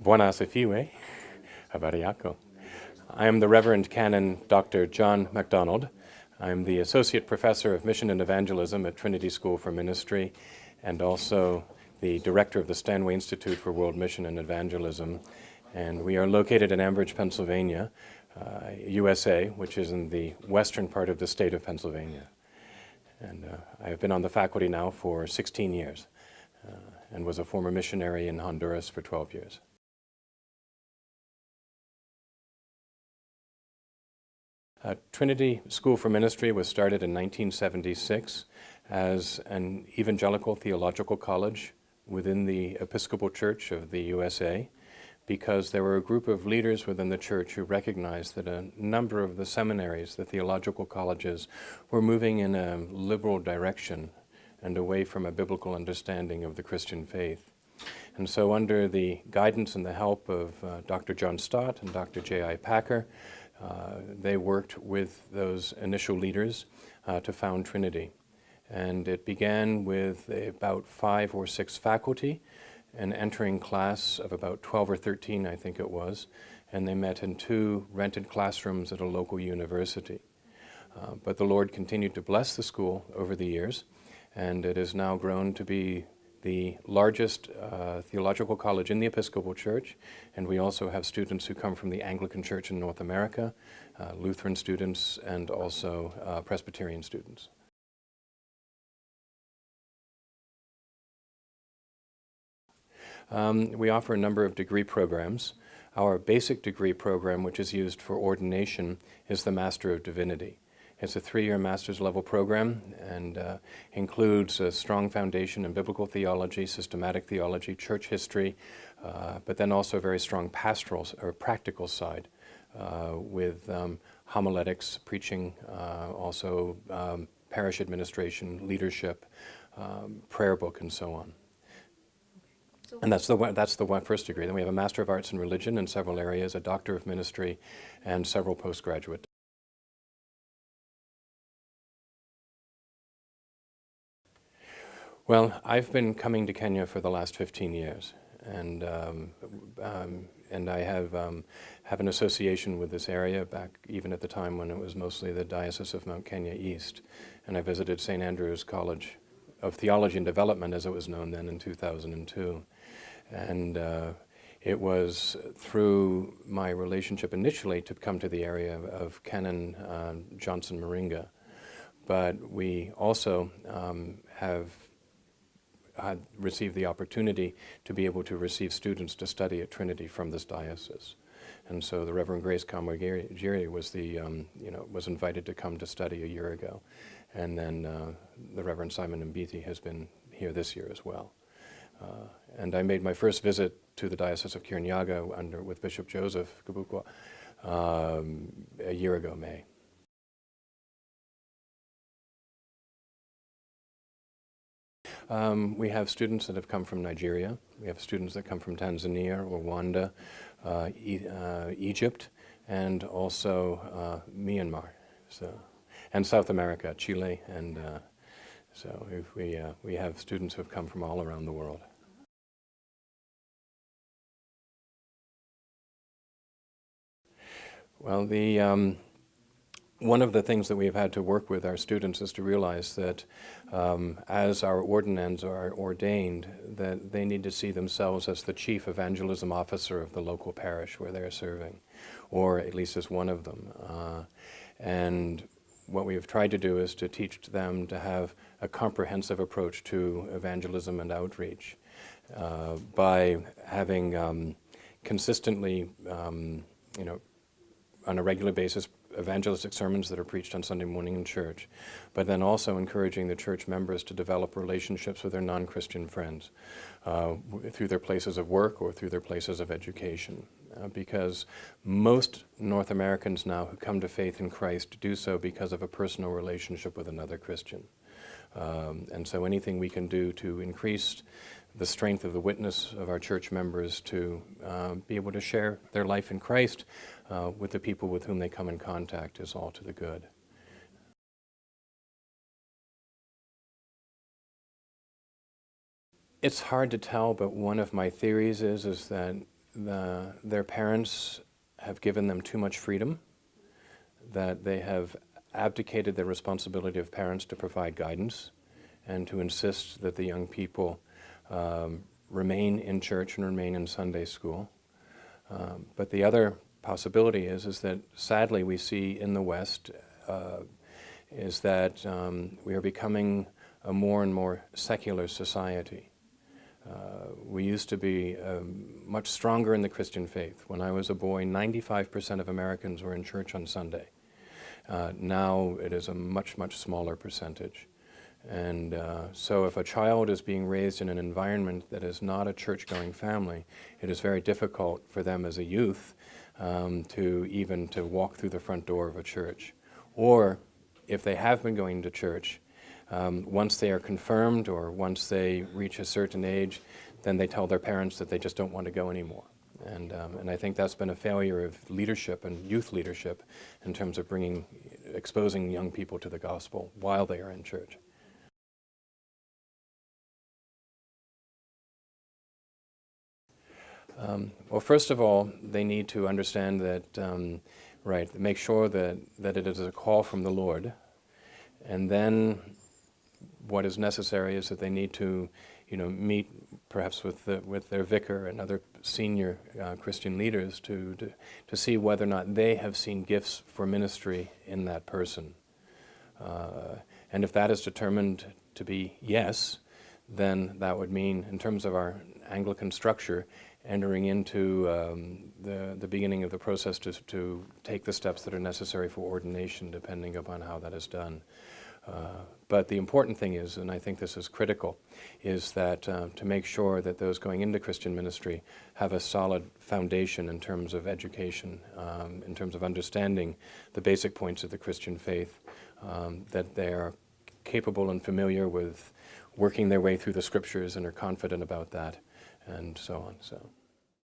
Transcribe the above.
Buona Sifiwe, Habariako. I am the Reverend Canon Dr. John MacDonald. I'm the Associate Professor of Mission and Evangelism at Trinity School for Ministry and also the Director of the Stanway Institute for World Mission and Evangelism. And we are located in Ambridge, Pennsylvania, USA, which is in the western part of the state of Pennsylvania. And I have been on the faculty now for 16 years and was a former missionary in Honduras for 12 years. Trinity School for Ministry was started in 1976 as an evangelical theological college within the Episcopal Church of the USA because there were a group of leaders within the church who recognized that a number of the seminaries, the theological colleges, were moving in a liberal direction and away from a biblical understanding of the Christian faith. And so under the guidance and the help of Dr. John Stott and Dr. J.I. Packer, they worked with those initial leaders to found Trinity. And it began with about 5 or 6 faculty, an entering class of about 12 or 13, I think it was, and they met in 2 rented classrooms at a local university. But the Lord continued to bless the school over the years, and it has now grown to be the largest theological college in the Episcopal Church, and we also have students who come from the Anglican Church in North America, Lutheran students, and also Presbyterian students. We offer a number of degree programs. Our basic degree program, which is used for ordination, is the Master of Divinity. It's a 3-year master's level program and includes a strong foundation in biblical theology, systematic theology, church history, but then also a very strong pastoral or practical side with homiletics, preaching, also parish administration, leadership, prayer book, and so on. And that's the first degree. Then we have a Master of Arts in Religion in several areas, a Doctor of Ministry, and several postgraduate. Well, I've been coming to Kenya for the last 15 years, and I have an association with this area back even at the time when it was mostly the Diocese of Mount Kenya East, and I visited St. Andrew's College of Theology and Development, as it was known then, in 2002, and it was through my relationship initially to come to the area of Canon Johnson Moringa, but we also have received the opportunity to be able to receive students to study at Trinity from this diocese. And so the Reverend Grace Kamwagiri was was invited to come to study a year ago. And then the Reverend Simon Mbiti has been here this year as well. And I made my first visit to the Diocese of Kirinyaga with Bishop Joseph Kabukwa a year ago, May. We have students that have come from Nigeria. We have students that come from Tanzania, Rwanda, Egypt, and also Myanmar, and South America, Chile, and so we have students who have come from all around the world. Well, one of the things that we've had to work with our students is to realize that as our ordinands are ordained, that they need to see themselves as the chief evangelism officer of the local parish where they're serving, or at least as one of them. And what we have tried to do is to teach them to have a comprehensive approach to evangelism and outreach by having consistently, on a regular basis, evangelistic sermons that are preached on Sunday morning in church, but then also encouraging the church members to develop relationships with their non-Christian friends through their places of work or through their places of education. Because most North Americans now who come to faith in Christ do so because of a personal relationship with another Christian. And so anything we can do to increase the strength of the witness of our church members to be able to share their life in Christ with the people with whom they come in contact is all to the good. It's hard to tell, but one of my theories is that their parents have given them too much freedom, that they have abdicated the responsibility of parents to provide guidance and to insist that the young people remain in church and remain in Sunday school. But the other possibility is that sadly we see in the West is that we are becoming a more and more secular society. We used to be much stronger in the Christian faith. When I was a boy, 95% of Americans were in church on Sunday. Now it is a much, much smaller percentage. And so if a child is being raised in an environment that is not a church-going family, it is very difficult for them as a youth to walk through the front door of a church. Or if they have been going to church, once they are confirmed or once they reach a certain age, then they tell their parents that they just don't want to go anymore. And I think that's been a failure of leadership and youth leadership in terms of exposing young people to the gospel while they are in church. Well, first of all, they need to understand that, make sure that it is a call from the Lord. And then what is necessary is that they need to, meet perhaps with their vicar and other senior Christian leaders to see whether or not they have seen gifts for ministry in that person. And if that is determined to be yes, then that would mean, in terms of our Anglican structure, entering into the beginning of the process to take the steps that are necessary for ordination, depending upon how that is done. But the important thing is, and I think this is critical, is that to make sure that those going into Christian ministry have a solid foundation in terms of education, in terms of understanding the basic points of the Christian faith, that they are capable and familiar with working their way through the scriptures and are confident about that, and so on. So.